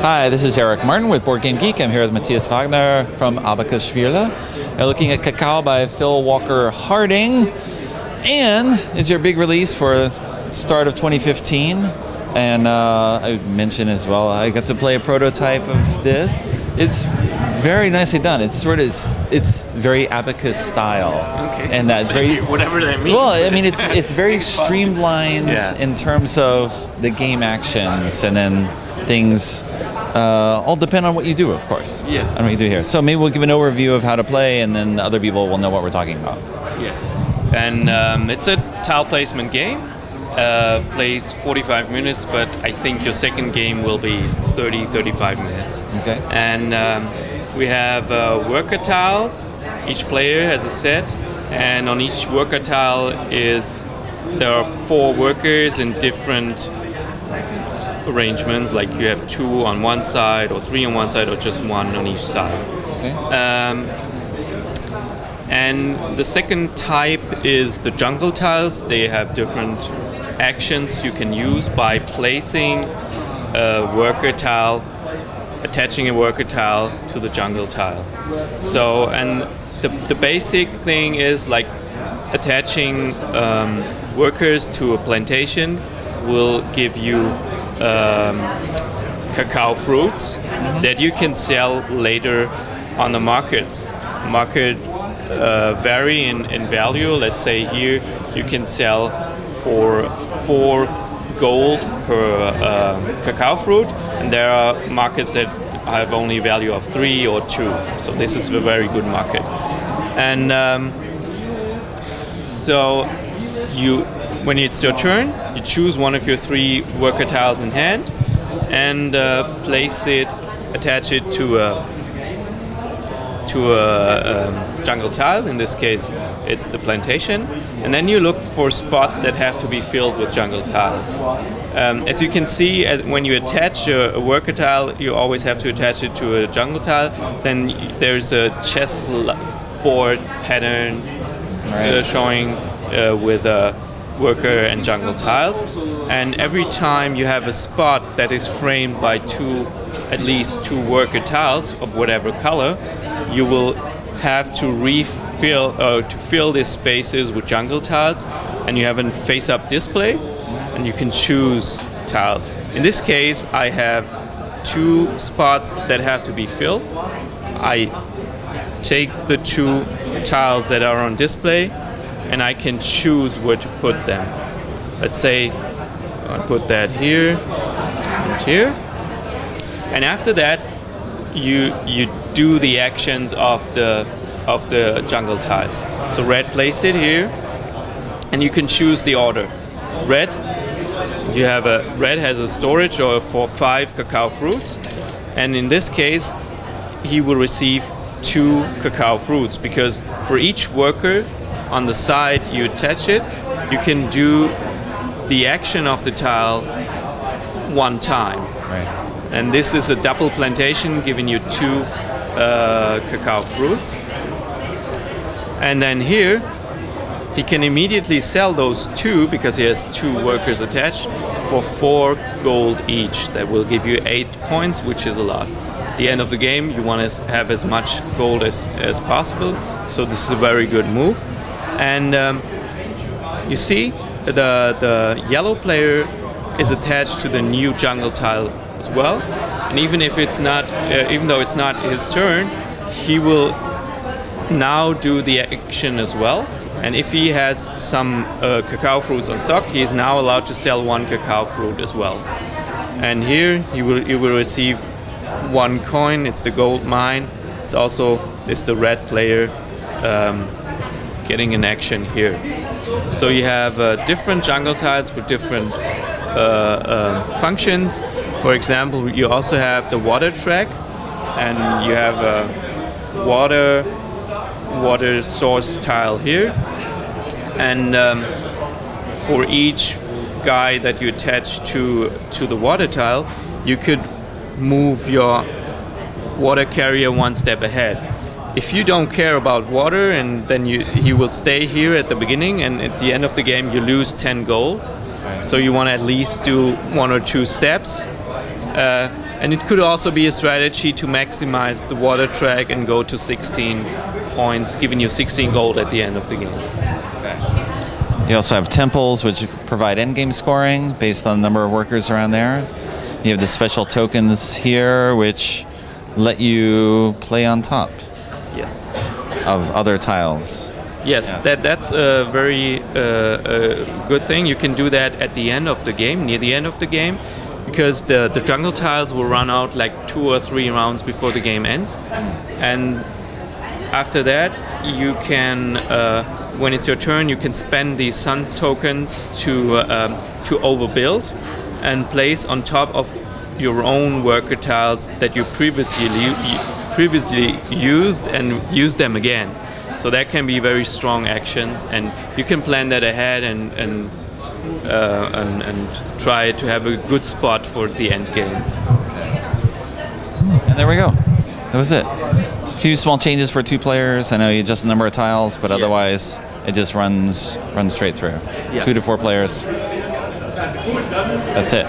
Hi, this is Eric Martin with Board Game Geek. I'm here with Matthias Wagner from Abacus Spiele. We're looking at Cacao by Phil Walker Harding. And it's your big release for start of 2015. And I mentioned as well, I got to play a prototype of this. It's very nicely done. It's very Abacus style. Okay. And that's very whatever that means. Well, I mean it's very streamlined in terms of the game actions, and then things all depend on what you do, of course. Yes. On what you do here. So maybe we'll give an overview of how to play, and then other people will know what we're talking about. Yes. And it's a tile placement game. Plays 45 minutes, but I think your second game will be 30-35 minutes. Okay. And we have worker tiles. Each player has a set, and on each worker tile there are 4 workers in different arrangements, like you have 2 on one side, or 3 on one side, or just 1 on each side. Okay. And the second type is the jungle tiles. They have different actions you can use by placing a worker tile, attaching a worker tile to the jungle tile. So, and the basic thing is like attaching workers to a plantation will give you cacao fruits that you can sell later on the markets. Market vary in value. Let's say here you can sell for 4 gold per cacao fruit, and there are markets that have only value of 3 or 2. So this is a very good market. And so when it's your turn, you choose one of your 3 worker tiles in hand and place it, attach it to a jungle tile. In this case, it's the plantation. And then you look for spots that have to be filled with jungle tiles. As you can see, when you attach a worker tile, you always have to attach it to a jungle tile. Then there's a chessboard pattern showing with a worker and jungle tiles. And every time you have a spot that is framed by at least two worker tiles of whatever color, you will have to fill these spaces with jungle tiles, and you have a face-up display, and you can choose tiles. In this case, I have 2 spots that have to be filled. I take the 2 tiles that are on display, and I can choose where to put them. Let's say I put that here and here, and after that, you do the actions of the jungle tiles. So red place it here, and you can choose the order. Red has a storage for 5 cacao fruits, and in this case he will receive 2 cacao fruits, because for each worker on the side you attach it, you can do the action of the tile 1 time. Right. And this is a double plantation giving you 2 cacao fruits. And then here he can immediately sell those 2, because he has 2 workers attached, for 4 gold each. That will give you 8 coins, which is a lot. At the end of the game you want to have as much gold as possible, so this is a very good move. And you see the yellow player is attached to the new jungle tile as well, and even though it's not his turn, he will now do the action as well. And if he has some cacao fruits on stock, he is now allowed to sell 1 cacao fruit as well. And here he will receive 1 coin. It's the gold mine. It's the red player getting an action here. So you have different jungle tiles with different functions. For example, you also have the water track, and you have a water source tile here. And for each guy that you attach to the water tile, you could move your water carrier 1 step ahead. If you don't care about water, and then he will stay here at the beginning, and at the end of the game you lose 10 gold. So you want to at least do 1 or 2 steps. And it could also be a strategy to maximize the water track and go to 16 points, giving you 16 gold at the end of the game. Okay. You also have temples, which provide endgame scoring based on the number of workers around there. You have the special tokens here, which let you play on top of other tiles. Yes, that's a very good thing. You can do that at the end of the game, near the end of the game, because the jungle tiles will run out like 2 or 3 rounds before the game ends. And after that, you can, when it's your turn, you can spend the sun tokens to overbuild and place on top of your own worker tiles that you previously used and use them again. So that can be very strong actions, and you can plan that ahead and try to have a good spot for the end game. And there we go. That was it. A few small changes for 2 players. I know you adjust the number of tiles, but otherwise it just runs straight through. 2 to 4 players. That's it.